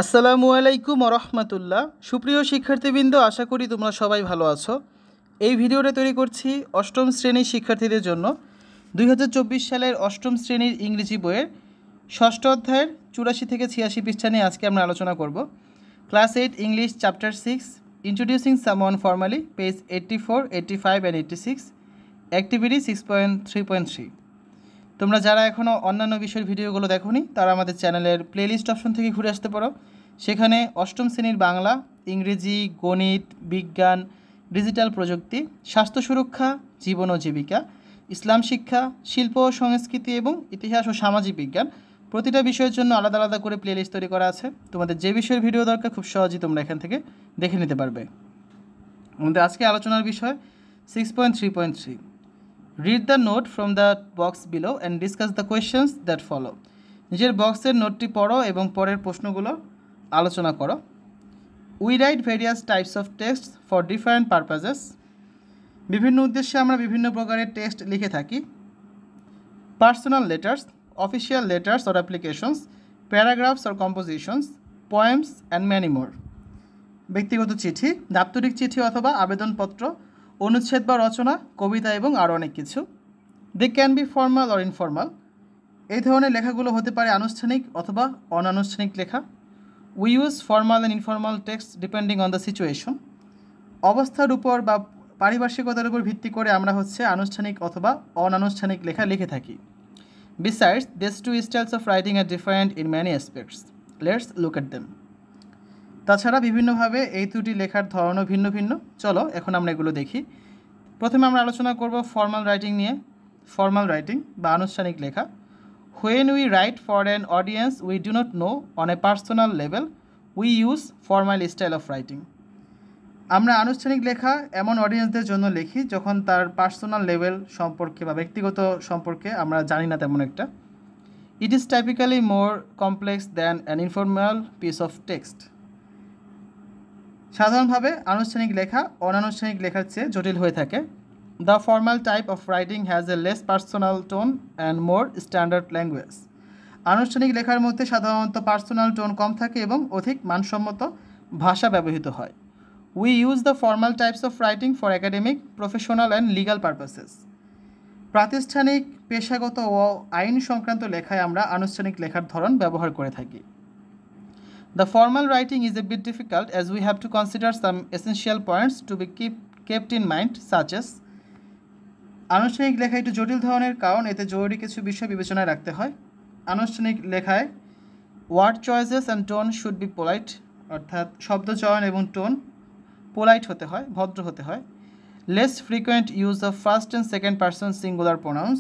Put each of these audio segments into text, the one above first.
আসসালামু আলাইকুম রহমতুল্লাহ। সুপ্রিয় শিক্ষার্থীবৃন্দ, আশা করি তোমরা সবাই ভালো আছো। এই ভিডিওটা তৈরি করছি অষ্টম শ্রেণীর শিক্ষার্থীদের জন্য। 2024 সালের অষ্টম শ্রেণীর ইংরেজি বইয়ের ষষ্ঠ অধ্যায়ের 84 থেকে 86 পৃষ্ঠা নিয়ে আজকে আমরা আলোচনা করব। Class 8 English chapter 6 introducing someone formally, page 84, 85 and 86, activity 6.3.3। তোমরা যারা এখনও অন্যান্য বিষয়ের ভিডিওগুলো দেখোনি তারা আমাদের চ্যানেলের প্লেলিস্ট অপশন থেকে ঘুরে আসতে পারো। সেখানে অষ্টম শ্রেণীর বাংলা, ইংরেজি, গণিত, বিজ্ঞান, ডিজিটাল প্রযুক্তি, স্বাস্থ্য সুরক্ষা, জীবন ও জীবিকা, ইসলাম শিক্ষা, শিল্প ও সংস্কৃতি এবং ইতিহাস ও সামাজিক বিজ্ঞান, প্রতিটা বিষয়ের জন্য আলাদা আলাদা করে প্লেলিস্ট তৈরি করা আছে। তোমাদের যে বিষয়ের ভিডিও দরকার খুব সহজেই তোমরা এখান থেকে দেখে নিতে পারবে। আমাদের আজকে আলোচনার বিষয় 6.3.3। Read the note from the box below and discuss the questions that follow. নিজের বক্সের নোটটি পড়ো এবং পরের প্রশ্নগুলো আলোচনা করো। We write various types of texts for different purposes. বিভিন্ন উদ্দেশ্যে আমরা বিভিন্ন প্রকারের টেক্সট লিখে থাকি। Personal letters, official letters or applications, paragraphs or compositions, poems and many more. ব্যক্তিগত চিঠি, দাপ্তরিক চিঠি অথবা আবেদনপত্র, অনুচ্ছেদ বা রচনা, কবিতা এবং আরও অনেক কিছু। They can be formal or informal. এই ধরনের লেখাগুলো হতে পারে আনুষ্ঠানিক অথবা অনানুষ্ঠানিক লেখা। We use formal and informal text depending on the situation. অবস্থার উপর বা পারিপার্শ্বিকতার উপর ভিত্তি করে আমরা আনুষ্ঠানিক অথবা অনানুষ্ঠানিক লেখা লিখে থাকি। Besides this two styles of writing are different in many aspects. Let's look at them. তাছাড়া বিভিন্নভাবে এই দুটি লেখার ধরনও ভিন্ন ভিন্ন। চলো এখন আমরা এগুলো দেখি। প্রথমে আমরা আলোচনা করব ফর্মাল রাইটিং নিয়ে। ফর্মাল রাইটিং বা আনুষ্ঠানিক লেখা। When we write for an audience we do not know on a personal level we use formal style of writing. আমরা আনুষ্ঠানিক লেখা এমন অডিয়েন্সদের জন্য লিখি যখন তার পার্সোনাল লেভেল সম্পর্কে বা ব্যক্তিগত সম্পর্কে আমরা জানি না তেমন একটা। It is typically more complex than an informal piece of text. সাধারণভাবে আনুষ্ঠানিক লেখা অনানুষ্ঠানিক লেখার চেয়ে জটিল হয়ে থাকে। The formal type of writing has a less personal tone and more standard language. আনুষ্ঠানিক লেখার মধ্যে সাধারণত পার্সোনাল টোন কম থাকে এবং অধিক মানসম্মত ভাষা ব্যবহৃত হয়। We use the formal types of writing for academic, professional and legal purposes. প্রাতিষ্ঠানিক, পেশাগত ও আইন সংক্রান্ত লেখায় আমরা আনুষ্ঠানিক লেখার ধরন ব্যবহার করে থাকি। The formal writing is a bit difficult as we have to consider some essential points to be kept in mind, such as আনুষ্ঠানিক লেখা একটু জটিল ধরনের কারণ এতে জরুরি কিছু বিষয় বিবেচনায় রাখতে হয়। আনুষ্ঠানিক লেখায় word choices and tone should be polite, অর্থাৎ শব্দ চয়ন এবং টোন পোলাইট হতে হয়, ভদ্র হতে হয়। Less frequent use of first and second person singular pronounce.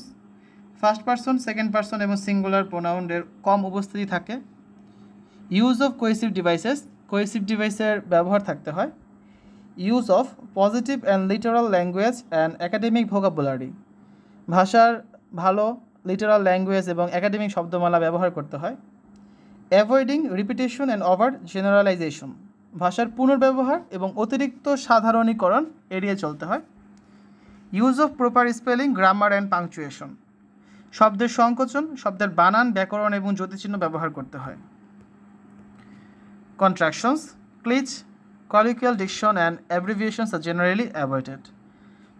First person, second person এবং সিঙ্গুলার প্রোনাউনের কম উপস্থিতি থাকে। Use of cohesive devices, cohesive ডিভাইসের ব্যবহার থাকতে হয়। Use of positive and literal language and academic vocabulary, ভাষার ভালো লিটারাল ল্যাঙ্গুয়েজ এবং একাডেমিক শব্দমালা ব্যবহার করতে হয়। Avoiding repetition and over generalisation, ভাষার পুনর্ব্যবহার এবং অতিরিক্ত সাধারণীকরণ এড়িয়ে চলতে হয়। Use of proper spelling, grammar and punctuation, শব্দের সংকোচন, শব্দের বানান, ব্যাকরণ এবং জ্যোতিচিহ্ন ব্যবহার করতে হয়। Contractions, cliche, colloquial diction and abbreviations are generally avoided.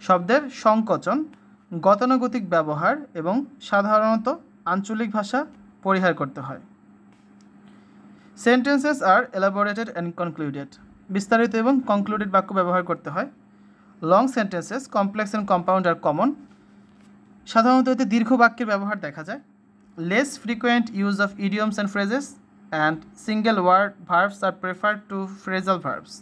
শব্দের সংকোচন, গতানুগতিক ব্যবহার এবং সাধারণত আঞ্চলিক ভাষা পরিহার করতে হয়। Sentences are elaborated and concluded. বিস্তারিত এবং কনক্লুডেড বাক্য ব্যবহার করতে হয়। Long sentences, complex and compound are common. সাধারণত এতে দীর্ঘ বাক্যের ব্যবহার দেখা যায়। Less frequent use of idioms and phrases and single word verbs are preferred to phrasal verbs.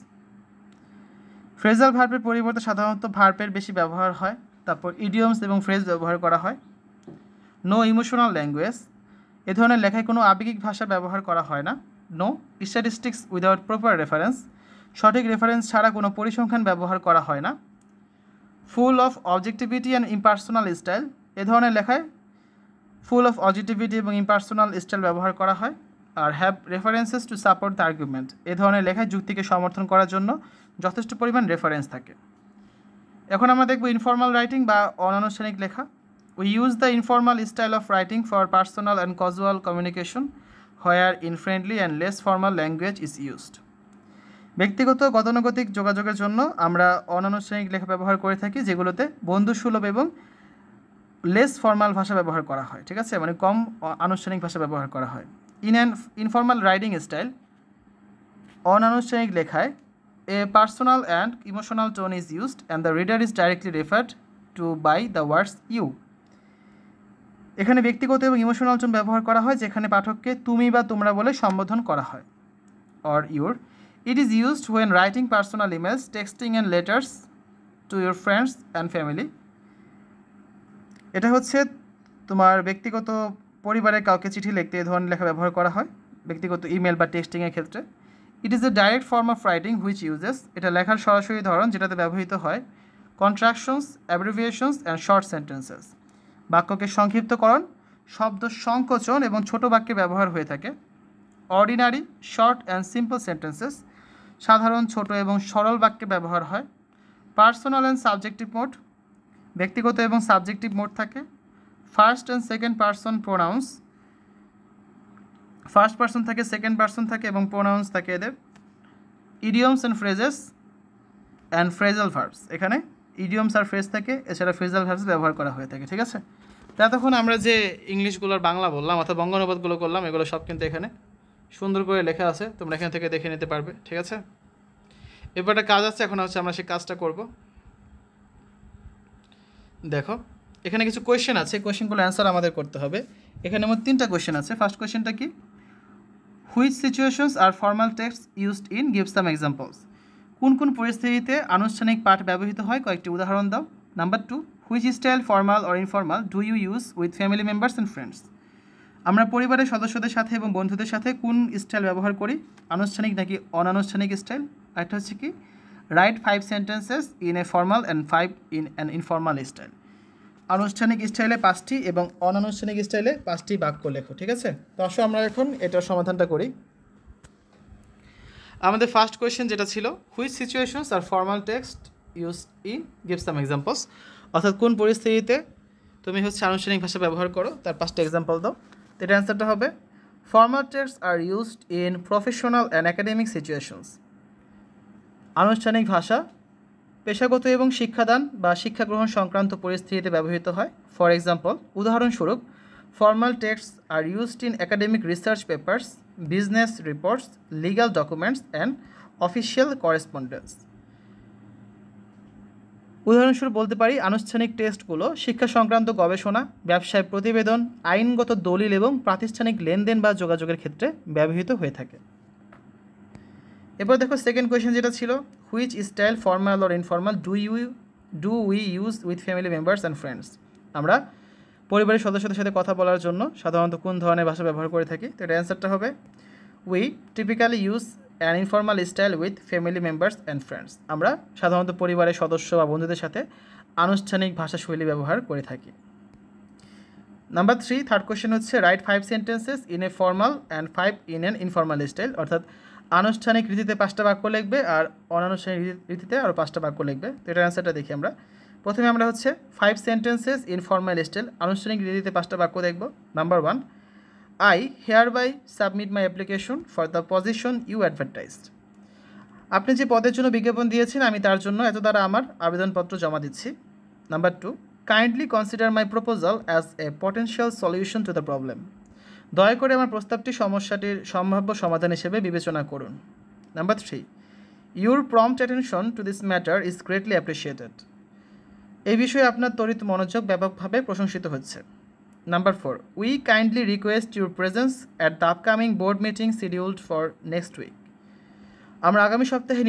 Phrasal ভার্বের পরিবর্তে সাধারণত ভার্বের বেশি ব্যবহার হয়। তারপর ইডিয়মস এবং ফ্রেজ ব্যবহার করা হয়। নো ইমোশনাল ল্যাঙ্গুয়েজ, এ ধরনের লেখায় কোনো আবেগিক ভাষা ব্যবহার করা হয় না। No statistics without proper reference, সঠিক রেফারেন্স ছাড়া কোনো পরিসংখ্যান ব্যবহার করা হয় না। Full of objectivity and impersonal style, এ ধরনের লেখায় ফুল অফ অবজেক্টিভিটি এবং ইম্পার্সোনাল স্টাইল ব্যবহার করা হয়। আর have references to support the argument, এ ধরনের লেখায় যুক্তিকে সমর্থন করার জন্য যথেষ্ট পরিমাণ রেফারেন্স থাকে। এখন আমরা দেখব ইনফর্মাল রাইটিং বা অনানুষ্ঠানিক লেখা। We use the informal style of writing for personal and casual communication. where infriendly and less formal language is used. ব্যক্তিগত গতানুগতিক যোগাযোগের জন্য আমরা অনানুষ্ঠানিক লেখা ব্যবহার করে থাকি যেগুলোতে বন্ধুসুলভ এবং লেস ফর্মাল ভাষা ব্যবহার করা হয়, ঠিক আছে, মানে কম আনুষ্ঠানিক ভাষা ব্যবহার করা হয়। In an informal writing style, অনানুষ্ঠানিক লেখায় a personal and emotional tone is used and the reader is directly referred to by the words you. এখানে ব্যক্তিগত এবং ইমোশনাল টোন ব্যবহার করা হয় যেখানে পাঠককে তুমি বা তোমরা বলে সম্বোধন করা হয়, or your. It is used when writing personal emails, texting and letters to your friends and family. এটা হচ্ছে তোমার ব্যক্তিগত পরিবারের কাউকে চিঠি লিখতে এই ধরনের লেখা ব্যবহার করা হয় ব্যক্তিগত ইমেল বা টেক্সটিংয়ের ক্ষেত্রে। It is a direct form of writing which uses, এটা লেখার সরাসরি ধরন যেটাতে ব্যবহৃত হয় কন্ট্রাকশনস, অ্যাব্রিভিয়েশনস অ্যান্ড শর্ট সেন্টেন্সেস, বাক্যকে সংক্ষিপ্তকরণ, শব্দ সংকোচন এবং ছোট বাক্যে ব্যবহার হয়ে থাকে। Ordinary, short and simple sentences, সাধারণ ছোট এবং সরল বাক্যে ব্যবহার হয়। পার্সোনাল অ্যান্ড সাবজেক্টিভ মোড, ব্যক্তিগত এবং সাবজেক্টিভ মোড থাকে। First and second person pronounce, first person থাকে, সেকেন্ড পার্সন থাকে এবং প্রোনাউন্স থাকে এদের। Idioms and phrases and phrasal verbs, এখানে ইডিয়মস আর ফ্রেজ থাকে, এছাড়া ফ্রেজাল ভার্বস ব্যবহার করা হয়ে থাকে, ঠিক আছে। তখন আমরা যে ইংলিশগুলোর বাংলা বললাম অথবা বঙ্গানুবাদগুলো করলাম এগুলো সব কিন্তু এখানে সুন্দর করে লেখা আছে, তোমরা এখান থেকে দেখে নিতে পারবে, ঠিক আছে। এরপর একটা কাজ আছে, এখন হচ্ছে আমরা সেই কাজটা করব। দেখো এখানে কিছু কোয়েশ্চেন আছে, কোয়েশ্চেনগুলো অ্যান্সার আমাদের করতে হবে। এখানে আমার 3টা কোয়েশ্চেন আছে। ফার্স্ট কোয়েশ্চেনটা কি, which situations are formal text used in, give some examples. কোন কোন পরিস্থিতিতে আনুষ্ঠানিক পাঠ ব্যবহৃত হয়, কয়েকটি উদাহরণ দাও। Number 2, which style formal or informal do you use with family members and friends. আমরা পরিবারের সদস্যদের সাথে এবং বন্ধুদের সাথে কোন স্টাইল ব্যবহার করি, আনুষ্ঠানিক নাকি অনানুষ্ঠানিক স্টাইল। আরেকটা হচ্ছে কি, right 5 sentences in a formal and 5 in an informal style. আনুষ্ঠানিক স্টাইলে 5টি এবং অনানুষ্ঠানিক স্টাইলে 5টি বাক্য লেখো, ঠিক আছে। তো আসো আমরা এখন এটার সমাধানটা করি। আমাদের ফার্স্ট কোয়েশ্চেন যেটা ছিল, which situations are formal text use in, give some examples, অর্থাৎ কোন পরিস্থিতিতে তুমি হচ্ছে আনুষ্ঠানিক ভাষা ব্যবহার করো তার 5টা এক্সাম্পল দাও। তো এটার অ্যান্সারটা হবে, formal text are used in professional and academic situations. আনুষ্ঠানিক ভাষা পেশাগত এবং শিক্ষাদান বা শিক্ষা গ্রহণ সংক্রান্ত পরিস্থিতিতে ব্যবহৃত হয়। ফর এক্সাম্পল, উদাহরণস্বরূপ, formal text are used in academic research papers, business reports, legal documents and official correspondence. উদাহরণস্বরূপ বলতে পারি, আনুষ্ঠানিক টেক্সটগুলো শিক্ষা সংক্রান্ত গবেষণা, ব্যবসায় প্রতিবেদন, আইনগত দলিল এবং প্রাতিষ্ঠানিক লেনদেন বা যোগাযোগের ক্ষেত্রে ব্যবহৃত হয়ে থাকে। এরপর দেখো সেকেন্ড কোয়েশ্চেন যেটা ছিল, which style formal or informal do we use with family members and friends. আমরা পরিবারের সদস্যদের সাথে কথা বলার জন্য সাধারণত কোন ধরনের ভাষা ব্যবহার করে থাকি। তো এটা অ্যান্সারটা হবে, we typically use an informal style with family members and friends. আমরা সাধারণত পরিবারের সদস্য বা বন্ধুদের সাথে আনুষ্ঠানিক ভাষাশৈলী ব্যবহার করে থাকি। নাম্বার 3, থার্ড কোয়েশ্চেন হচ্ছে, right 5 sentences in a formal and 5 in an informal style, অর্থাৎ আনুষ্ঠানিক রীতিতে 5টা বাক্য লিখবে আর অনানুষ্ঠানিক রীতিতে আরও 5টা বাক্য লিখবে। তো এটার অ্যান্সারটা দেখি আমরা। প্রথমে আমরা হচ্ছে 5 সেন্টেন্সেস ইন ফর্মাল স্টাইল, আনুষ্ঠানিক রীতিতে 5টা বাক্য দেখব। Number 1, I hereby submit my application for the position you advertised. আপনি যে পদের জন্য বিজ্ঞাপন দিয়েছেন আমি তার জন্য এত দ্বারা আমার আবেদনপত্র জমা দিচ্ছি। Number 2, kindly consider my proposal as a potential solution to the problem. দয়া করে আমার প্রস্তাবটি সমস্যাটির সম্ভাব্য সমাধান হিসেবে বিবেচনা করুন। Number 3, your prompt attention to this matter is greatly appreciated. এই বিষয়ে আপনার ত্বরিত মনোযোগ ব্যাপকভাবে প্রশংসিত হচ্ছে। Number 4, we kindly request your presence at the upcoming board meeting scheduled for next week. আমরা আগামী সপ্তাহে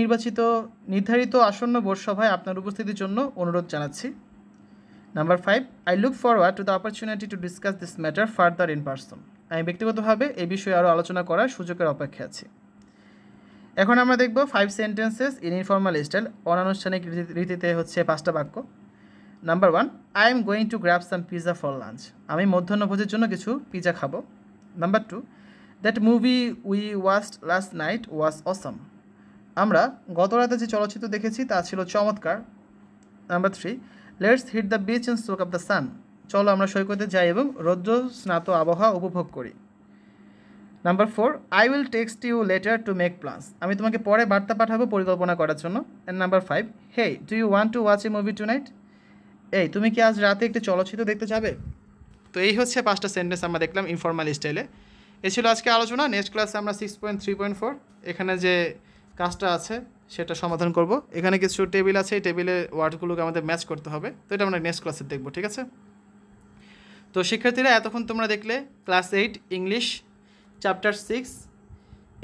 নির্ধারিত আসন্ন বোর্ড সভায় আপনার উপস্থিতির জন্য অনুরোধ জানাচ্ছি। Number 5, I look forward to the opportunity to discuss this matter further in person. আমি ব্যক্তিগতভাবে এই বিষয়ে আরও আলোচনা করার সুযোগের অপেক্ষায় আছি। এখন আমরা দেখব 5 সেন্টেন্সেস ইন ইনফর্মাল স্টাইল, অনানুষ্ঠানিক রীতিতে হচ্ছে 5টা বাক্য। Number 1, I am going to grab some pizza for lunch. আমি মধ্যাহ্নভোজের জন্য কিছু পিজা খাবো। Number 2, that movie we watched last night was awesome. আমরা গত রাতে যে চলচ্চিত্র দেখেছি তা ছিল চমৎকার। Number 3, let's hit the beach and soak up the sun. চলো আমরা সৈকতে যাই এবং রৌদ্র স্নাত আবহাওয়া উপভোগ করি। Number 4, I will text you later to make plans, আমি তোমাকে পরে বার্তা পাঠাবো পরিকল্পনা করার জন্য। And number 5, hey do you want to watch a movie tonight, এই তুমি কি আজ রাতে একটি চলচ্চিত্র দেখতে যাবে? তো এই হচ্ছে 5টা সেন্টেন্স আমরা দেখলাম ইনফর্মাল স্টাইলে। এ ছিল আজকে আলোচনা। নেক্সট ক্লাসে আমরা 6.3.4 এখানে যে কাজটা আছে সেটা সমাধান করব। এখানে কিছু টেবিল আছে, এই টেবিলের ওয়ার্ডগুলোকে আমাদের ম্যাচ করতে হবে, তো এটা আমরা নেক্সট ক্লাসে দেখব, ঠিক আছে? তো শিক্ষার্থীরা এতক্ষণ তোমরা দেখলে class 8 English chapter 6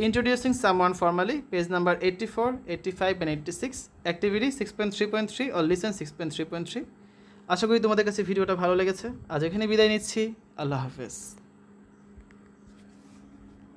introducing someone formally, page number 84, 85 and 86, activity 6.3.3 or listen 6.3.3। আশা করি তোমাদের কাছে ভিডিওটা ভালো লেগেছে। আজ এখানে বিদায় নিচ্ছি। আল্লাহ হাফেজ।